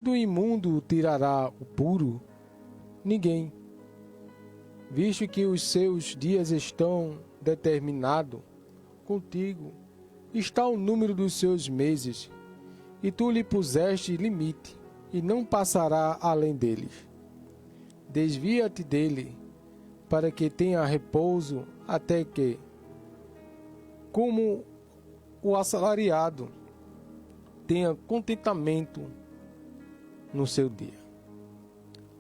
Do imundo tirará o puro? Ninguém, visto que os seus dias estão determinados, contigo está o número dos seus meses, e tu lhe puseste limite, e não passará além deles. Desvia-te dele, para que tenha repouso, até que, como o assalariado, tenha contentamento no seu dia.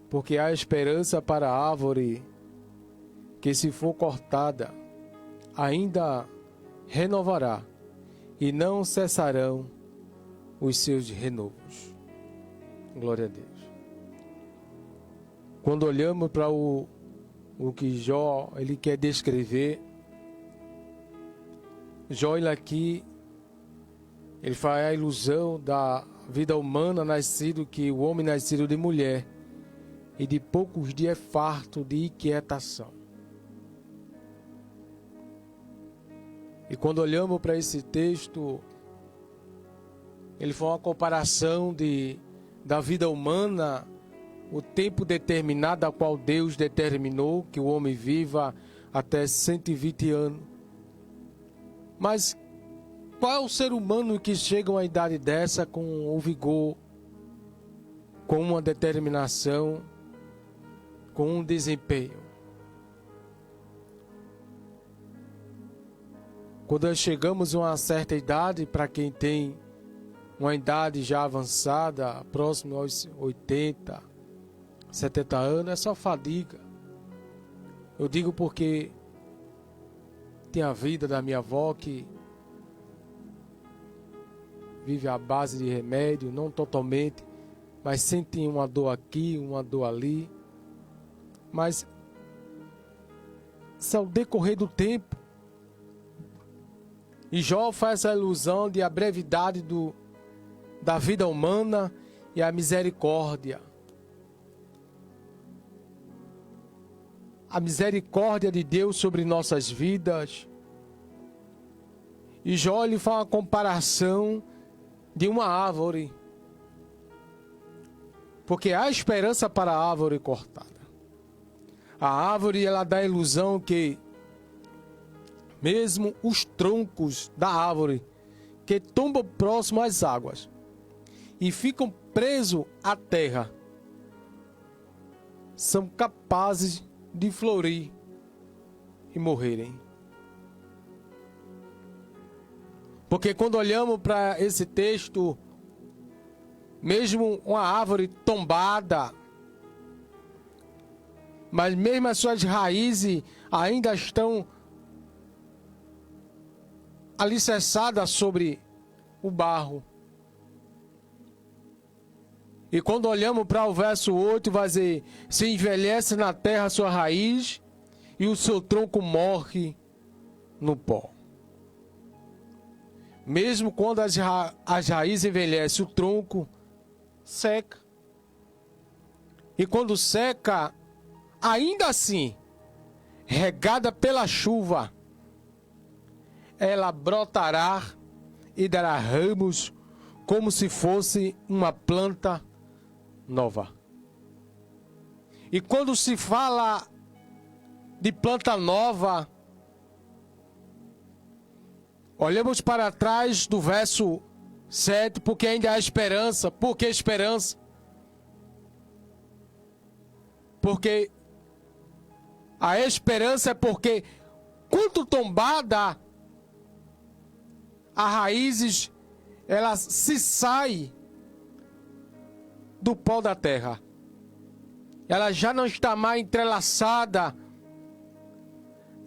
Porque há esperança para a árvore que, se for cortada, ainda renovará, e não cessarão os seus renovos. Glória a Deus. Quando olhamos para o que Jó ele quer descrever, Jó ele aqui ele faz a ilusão da vida humana nascido que o homem nascido de mulher e de poucos dias é farto de inquietação. E quando olhamos para esse texto, ele faz uma comparação da vida humana, o tempo determinado a qual Deus determinou que o homem viva até 120 anos. Mas qual é o ser humano que chega a uma idade dessa com o vigor, com uma determinação, com um desempenho? Quando nós chegamos a uma certa idade, para quem tem uma idade já avançada, próximo aos 80, 70 anos, é só fadiga. Eu digo porque tem a vida da minha avó que vive à base de remédio, não totalmente, mas sente uma dor aqui, uma dor ali. Mas ao decorrer do tempo, e Jó faz a ilusão de a brevidade da vida humana e a misericórdia. A misericórdia de Deus sobre nossas vidas. E Jó lhe faz uma comparação de uma árvore. Porque há esperança para a árvore cortada. A árvore ela dá a ilusão que mesmo os troncos da árvore que tombam próximo às águas e ficam presos à terra são capazes de florir e morrerem. Porque quando olhamos para esse texto, mesmo uma árvore tombada, mas mesmo as suas raízes ainda estão alicerçadas sobre o barro. E quando olhamos para o verso 8, vai dizer: se envelhece na terra a sua raiz, e o seu tronco morre no pó. Mesmo quando as raízes envelhecem, o tronco seca. E quando seca, ainda assim, regada pela chuva, ela brotará e dará ramos como se fosse uma planta nova. E quando se fala de planta nova, olhamos para trás do verso 7, porque ainda há esperança. Por que esperança? Porque a esperança é porque, quando tombada, as raízes, ela se sai do pó da terra. Ela já não está mais entrelaçada.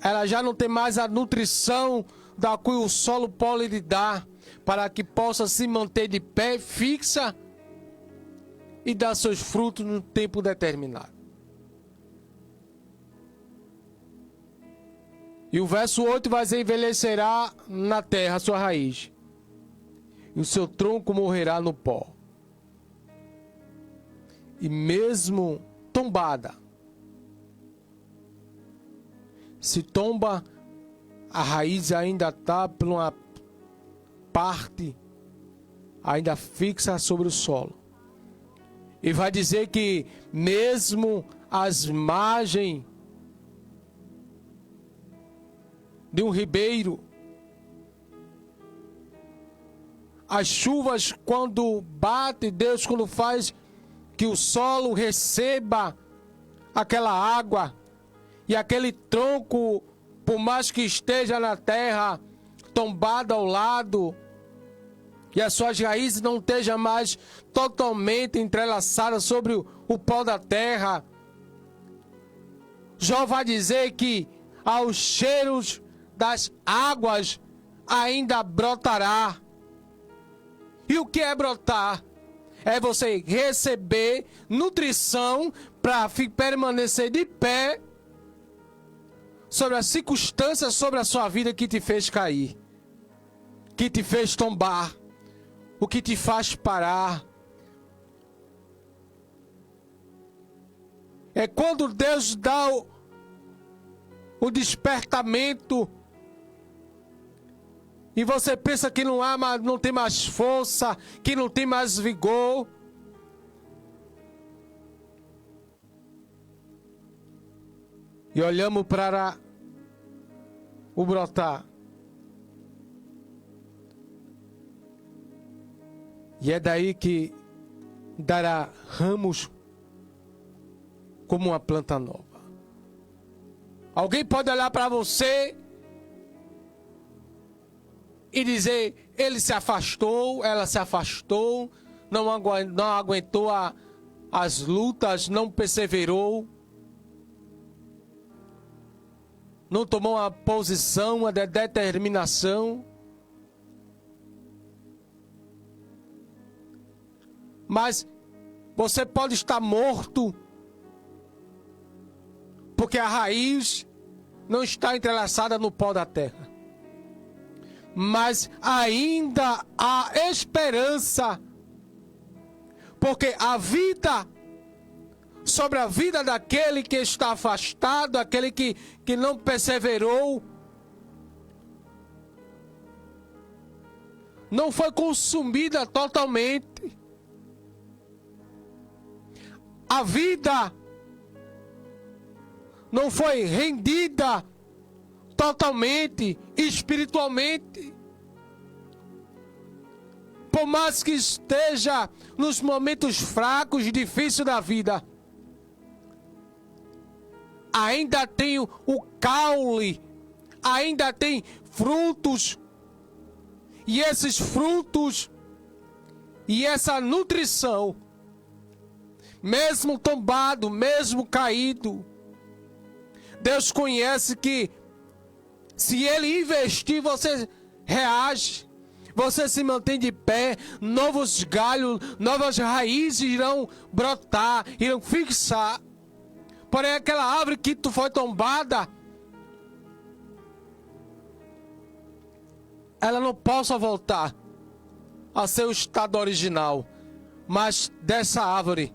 Ela já não tem mais a nutrição da qual o solo pode lhe dar, para que possa se manter de pé, fixa e dar seus frutos no tempo determinado. E o verso 8 vai dizer: envelhecerá na terra a sua raiz, e o seu tronco morrerá no pó. E mesmo tombada, se tomba, a raiz ainda está por uma parte ainda fixa sobre o solo. E vai dizer que mesmo as margens de um ribeiro, as chuvas quando bate, Deus quando faz que o solo receba aquela água, e aquele tronco, por mais que esteja na terra, tombado ao lado, e as suas raízes não estejam mais totalmente entrelaçadas sobre o pó da terra, Jó vai dizer que aos cheiros das águas ainda brotará. E o que é brotar? É você receber nutrição para permanecer de pé sobre as circunstâncias, sobre a sua vida que te fez cair, que te fez tombar, o que te faz parar. É quando Deus dá o despertamento e você pensa que não tem mais força, que não tem mais vigor. E olhamos para o brotar. E é daí que dará ramos como uma planta nova. Alguém pode olhar para você e dizer, ele se afastou, ela se afastou, não aguentou as lutas, não perseverou, não tomou uma posição, uma determinação. Mas você pode estar morto, porque a raiz não está entrelaçada no pó da terra. Mas ainda há esperança, porque a vida, sobre a vida daquele que está afastado, aquele que não perseverou, não foi consumida totalmente. A vida não foi rendida totalmente, espiritualmente. Por mais que esteja nos momentos fracos e difíceis da vida, ainda tem o caule, ainda tem frutos. E esses frutos e essa nutrição, mesmo tombado, mesmo caído, Deus conhece que se Ele investir, você reage, você se mantém de pé, novos galhos, novas raízes irão brotar, irão fixar. Porém, aquela árvore que tu foi tombada, ela não possa voltar a seu estado original, mas dessa árvore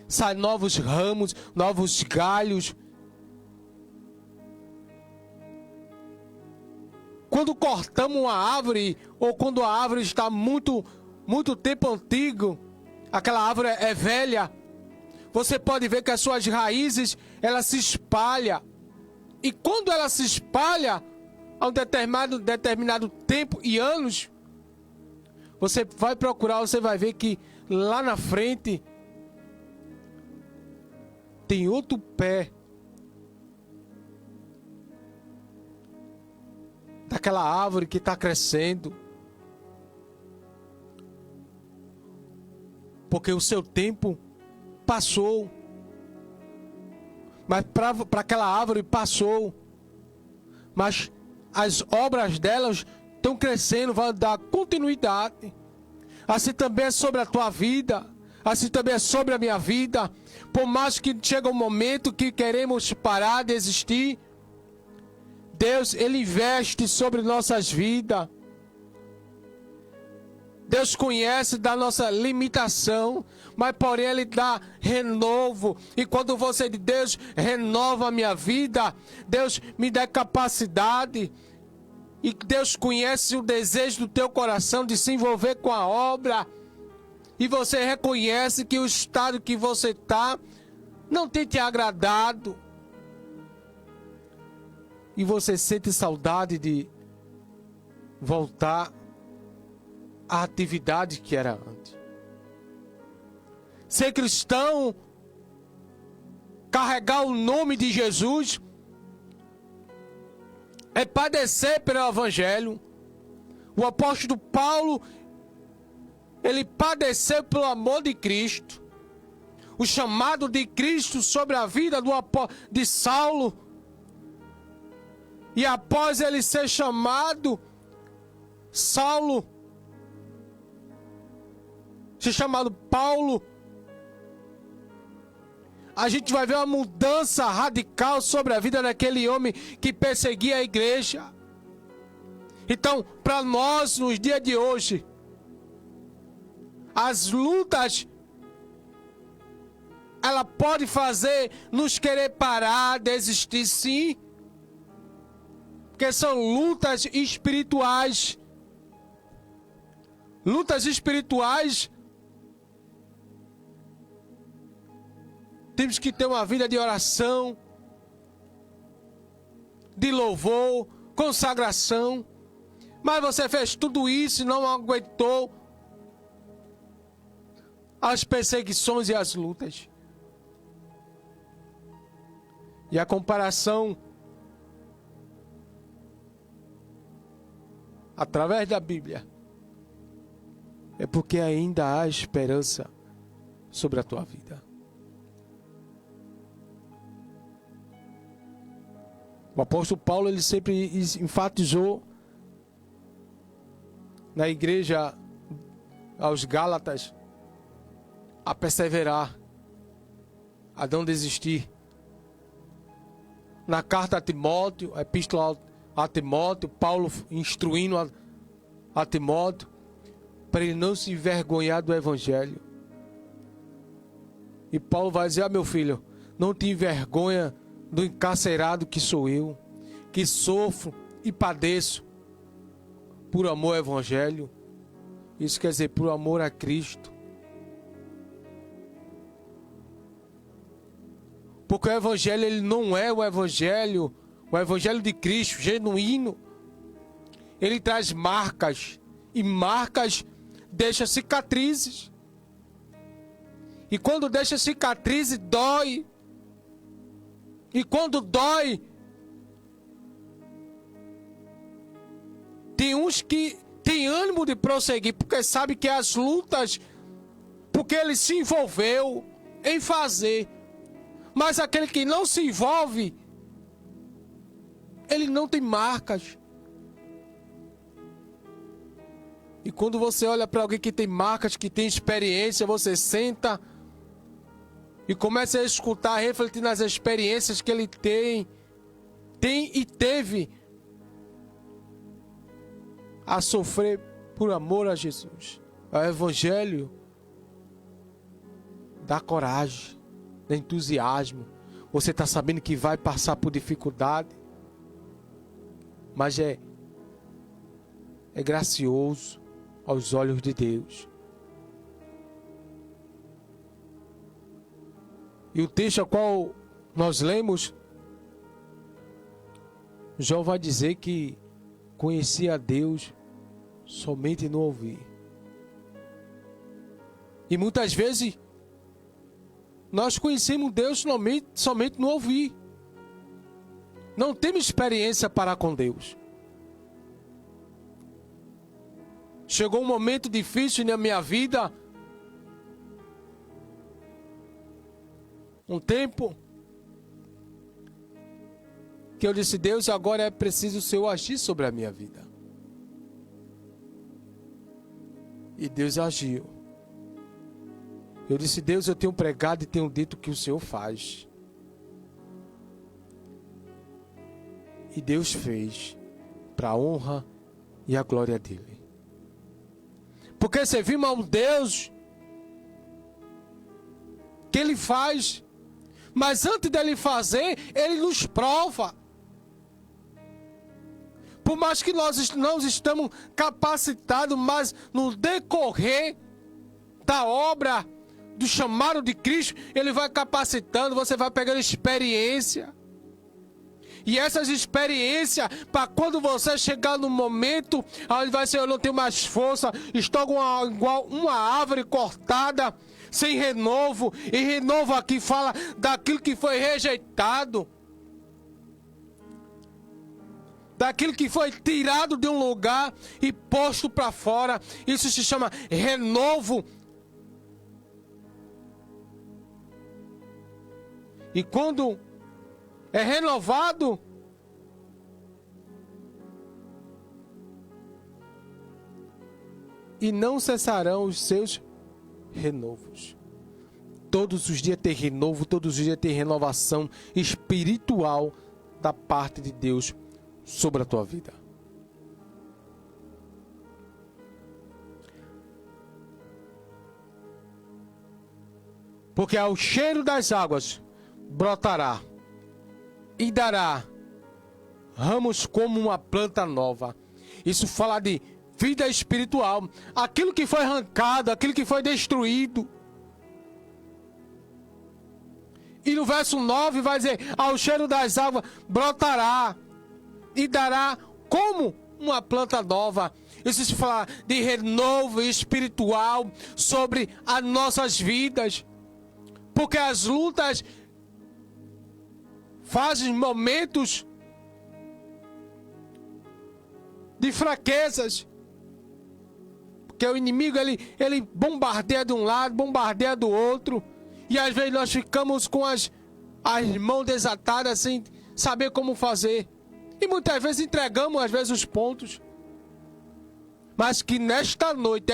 saem novos ramos, novos galhos. Quando cortamos uma árvore, ou quando a árvore está muito tempo antigo, aquela árvore é velha, você pode ver que as suas raízes, ela se espalha. E quando ela se espalha, a um determinado tempo e anos, você vai procurar, você vai ver que lá na frente tem outro pé daquela árvore que está crescendo, porque o seu tempo passou, mas para aquela árvore passou, mas as obras delas estão crescendo, vão dar continuidade. Assim também é sobre a tua vida, assim também é sobre a minha vida. Por mais que chega um momento que queremos parar de existir, Deus, Ele investe sobre nossas vidas. Deus conhece da nossa limitação, mas porém Ele dá renovo. E quando você diz, Deus, renova a minha vida, Deus me dá capacidade. E Deus conhece o desejo do teu coração de se envolver com a obra, e você reconhece que o estado que você está não tem te agradado, e você sente saudade de voltar à atividade que era antes. Ser cristão, carregar o nome de Jesus, é padecer pelo Evangelho. O apóstolo Paulo, ele padeceu pelo amor de Cristo. O chamado de Cristo sobre a vida de Saulo. E após ele ser chamado, Saulo, ser chamado Paulo, a gente vai ver uma mudança radical sobre a vida daquele homem que perseguia a igreja. Então, para nós, nos dias de hoje, as lutas, ela pode fazer nos querer parar, desistir, sim. Porque são lutas espirituais. Lutas espirituais. Temos que ter uma vida de oração, de louvor, consagração. Mas você fez tudo isso e não aguentou as perseguições e as lutas. E a comparação através da Bíblia é porque ainda há esperança sobre a tua vida. O apóstolo Paulo, ele sempre enfatizou na igreja aos Gálatas a perseverar, a não desistir. Na carta a Timóteo, a epístola a Timóteo, Paulo instruindo a Timóteo para ele não se envergonhar do Evangelho. E Paulo vai dizer: meu filho, não te envergonha do encarcerado que sou eu, que sofro e padeço por amor ao Evangelho. Isso quer dizer, por amor a Cristo. Porque o Evangelho, ele não é o Evangelho de Cristo, genuíno. Ele traz marcas, e marcas deixam cicatrizes. E quando deixa cicatriz, dói. E quando dói, tem uns que tem ânimo de prosseguir, porque sabe que as lutas, porque ele se envolveu em fazer. Mas aquele que não se envolve, ele não tem marcas. E quando você olha para alguém que tem marcas, que tem experiência, você senta e começa a escutar, a refletir nas experiências que ele tem e teve a sofrer por amor a Jesus. O Evangelho dá coragem, dá entusiasmo. Você está sabendo que vai passar por dificuldade, mas é gracioso aos olhos de Deus. E o texto a qual nós lemos, João vai dizer que conhecia a Deus somente no ouvir. E muitas vezes nós conhecemos Deus somente no ouvir. Não temos experiência para com Deus. Chegou um momento difícil na minha vida, um tempo que eu disse: Deus, agora é preciso o Senhor agir sobre a minha vida. E Deus agiu. Eu disse: Deus, eu tenho pregado e tenho dito o que o Senhor faz. E Deus fez, para a honra e a glória dele. Porque servimos a um Deus que Ele faz, mas antes dele fazer, Ele nos prova. Por mais que nós não estamos capacitados, mas no decorrer da obra, do chamado de Cristo, Ele vai capacitando, você vai pegando experiência. E essas experiências, para quando você chegar no momento onde vai ser, eu não tenho mais força, estou igual uma árvore cortada, sem renovo. E renovo aqui fala daquilo que foi rejeitado, daquilo que foi tirado de um lugar e posto para fora. Isso se chama renovo. E quando é renovado, e não cessarão os seus renovos. Todos os dias tem renovo, todos os dias tem renovação espiritual da parte de Deus sobre a tua vida. Porque ao cheiro das águas brotará e dará ramos como uma planta nova. Isso fala de vida espiritual. Aquilo que foi arrancado, aquilo que foi destruído. E no verso 9 vai dizer: ao cheiro das águas brotará e dará como uma planta nova. Isso se fala de renovo espiritual sobre as nossas vidas. Porque as lutas fazem momentos de fraquezas. Porque o inimigo ele bombardeia de um lado, bombardeia do outro. E às vezes nós ficamos com as mãos desatadas sem saber como fazer. E muitas vezes entregamos às vezes os pontos. Mas que nesta noite,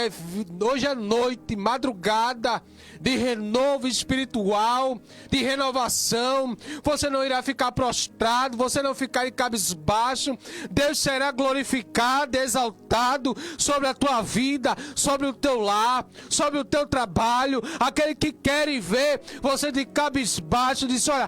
hoje é noite, madrugada, de renovo espiritual, de renovação. Você não irá ficar prostrado, você não ficará em cabisbaixo. Deus será glorificado, exaltado sobre a tua vida, sobre o teu lar, sobre o teu trabalho. Aquele que querem ver você de cabisbaixo, diz: olha,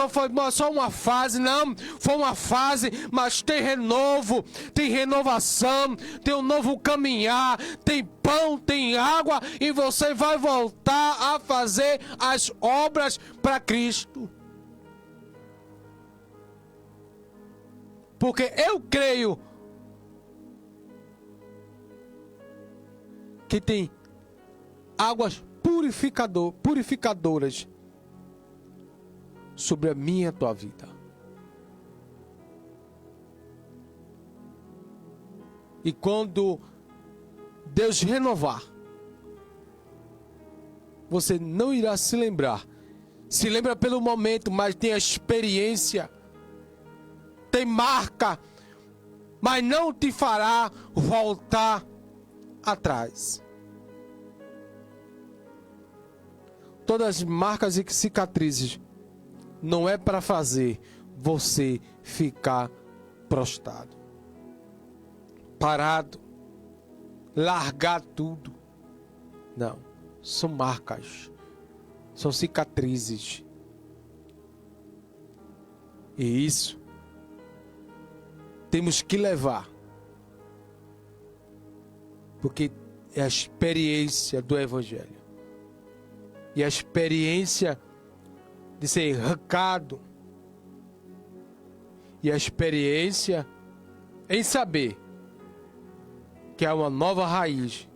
foi só uma fase. Não, foi uma fase, mas tem renovo, tem renovação, tem um novo caminhar, tem pão, tem água, e você vai voltar a fazer as obras para Cristo. Porque eu creio que tem águas purificadoras sobre a minha e a tua vida. E quando Deus renovar, você não irá se lembrar. Se lembra pelo momento, mas tem a experiência, tem marca, mas não te fará voltar atrás. Todas as marcas e cicatrizes não é para fazer você ficar prostrado, parado, largar tudo. Não, são marcas, são cicatrizes. E isso temos que levar, porque é a experiência do Evangelho, e a experiência de ser arrancado, e a experiência em saber que há uma nova raiz.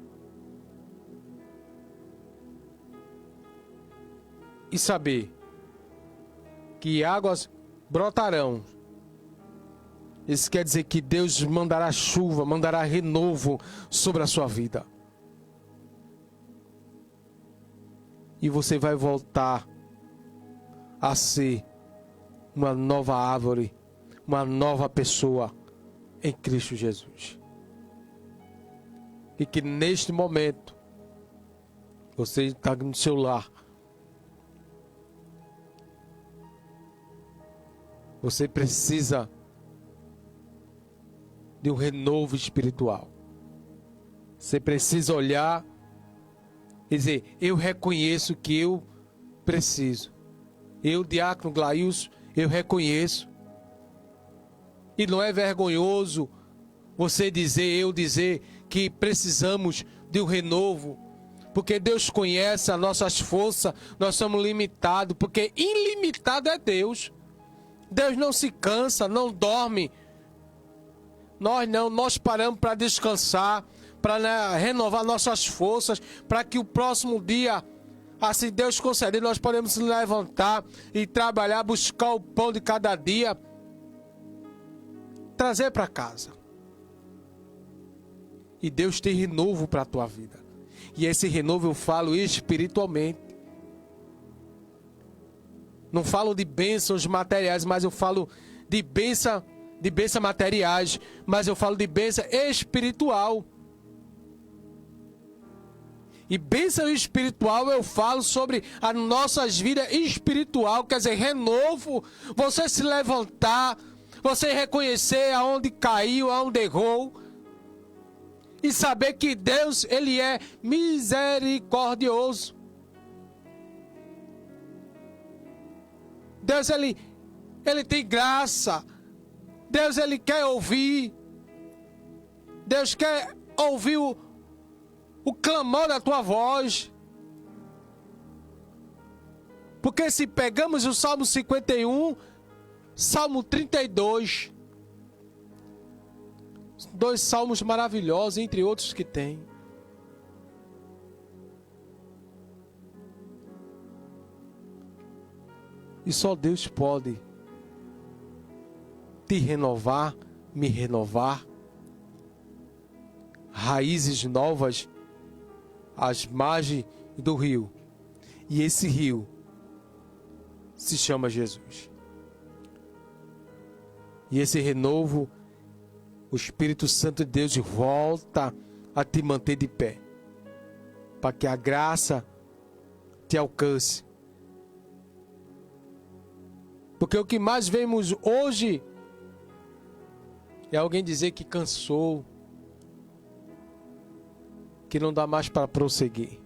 E saber que águas brotarão. Isso quer dizer que Deus mandará chuva, mandará renovo sobre a sua vida. E você vai voltar a ser uma nova árvore, uma nova pessoa em Cristo Jesus. E que neste momento você está no seu lar, você precisa de um renovo espiritual. Você precisa olhar e dizer: eu reconheço que eu preciso. Eu, diácono Glailson, eu reconheço. E não é vergonhoso você dizer, eu dizer que precisamos de um renovo. Porque Deus conhece as nossas forças, nós somos limitados, porque ilimitado é Deus. Deus não se cansa, não dorme. Nós paramos para descansar, para renovar nossas forças, para que o próximo dia, assim Deus conceder, nós podemos se levantar e trabalhar, buscar o pão de cada dia, trazer para casa. E Deus tem renovo para a tua vida. E esse renovo eu falo espiritualmente. Não falo de bênçãos materiais, mas eu falo de bênção materiais, mas eu falo de bênção espiritual. E bênção espiritual eu falo sobre as nossas vidas espiritual, quer dizer, renovo, você se levantar, você reconhecer aonde caiu, aonde errou, e saber que Deus, Ele é misericordioso. Deus, Ele tem graça. Deus, Ele quer ouvir. Deus quer ouvir o clamor da tua voz. Porque se pegamos o Salmo 51, Salmo 32, dois salmos maravilhosos, entre outros que tem. E só Deus pode te renovar, me renovar. Raízes novas às margens do rio. E esse rio se chama Jesus. E esse renovo, o Espírito Santo de Deus volta a te manter de pé, para que a graça te alcance. Porque o que mais vemos hoje é alguém dizer que cansou, que não dá mais para prosseguir.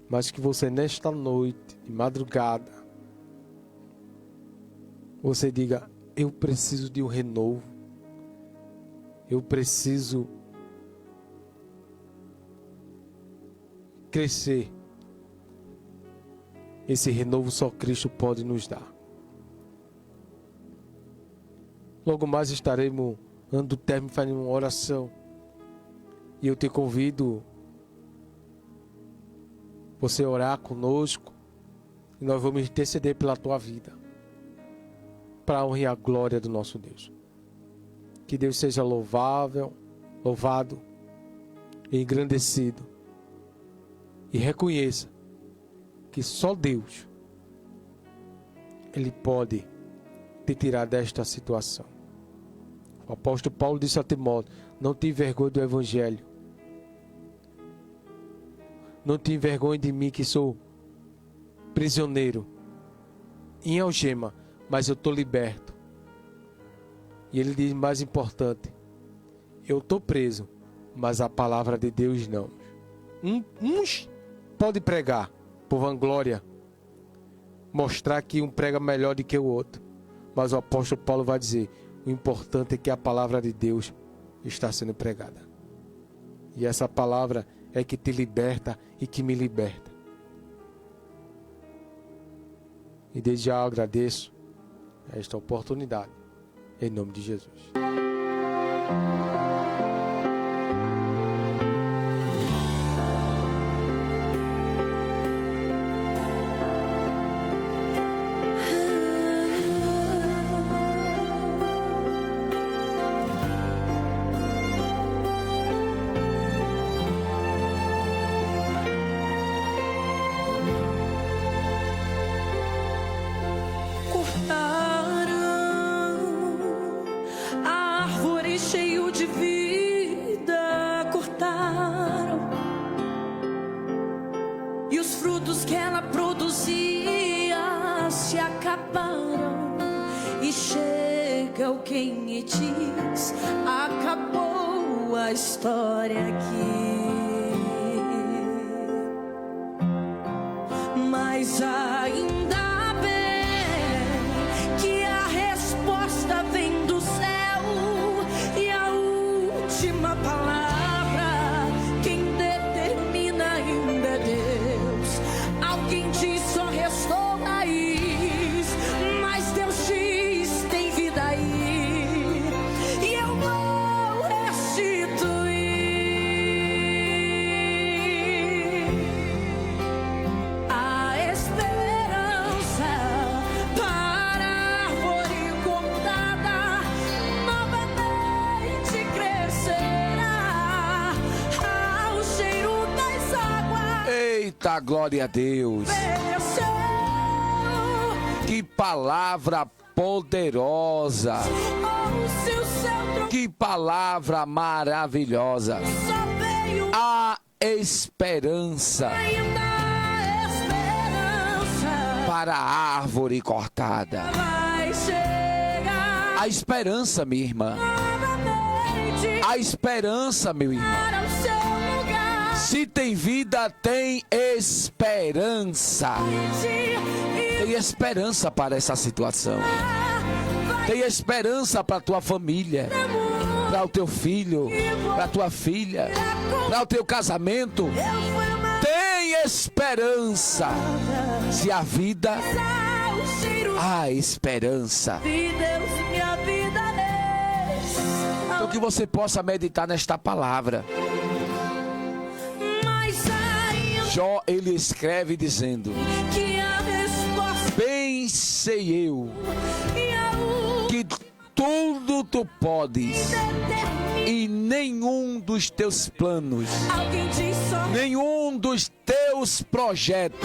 Mas que você nesta noite, de madrugada, você diga: eu preciso de um renovo. Eu preciso crescer. Esse renovo só Cristo pode nos dar. Logo mais estaremos antes do término fazendo uma oração. E eu te convido você orar conosco. E nós vamos interceder pela tua vida, para a honra e a glória do nosso Deus. Que Deus seja louvado e engrandecido. E reconheça que só Deus, Ele pode te tirar desta situação. O apóstolo Paulo disse a Timóteo: não te envergonhe do Evangelho. Não te envergonhe de mim, que sou prisioneiro, em algema, mas eu estou liberto. E ele diz mais importante: eu estou preso, mas a palavra de Deus não. Uns pode pregar por vanglória, mostrar que um prega melhor do que o outro. Mas o apóstolo Paulo vai dizer: o importante é que a palavra de Deus está sendo pregada. E essa palavra é que te liberta e que me liberta. E desde já eu agradeço esta oportunidade, em nome de Jesus. Quem e diz: acabou a história aqui. Mas ainda bem que a resposta vem do céu, e a Eita, glória a Deus. Venceu. Que palavra poderosa. Ouça o seu trovão. Que palavra maravilhosa. Só veio A esperança ainda esperança. para a árvore cortada. Vai chegar A esperança, minha irmã. novamente A esperança, meu irmão. para o seu lugar. Se tem vida, tem esperança. Tem esperança para essa situação. Tem esperança para a tua família, para o teu filho, para a tua filha, para o teu casamento. Tem esperança. Se há vida, há esperança. Então que você possa meditar nesta palavra. Jó, ele escreve dizendo: bem sei eu que tudo tu podes e nenhum dos teus planos, nenhum dos teus projetos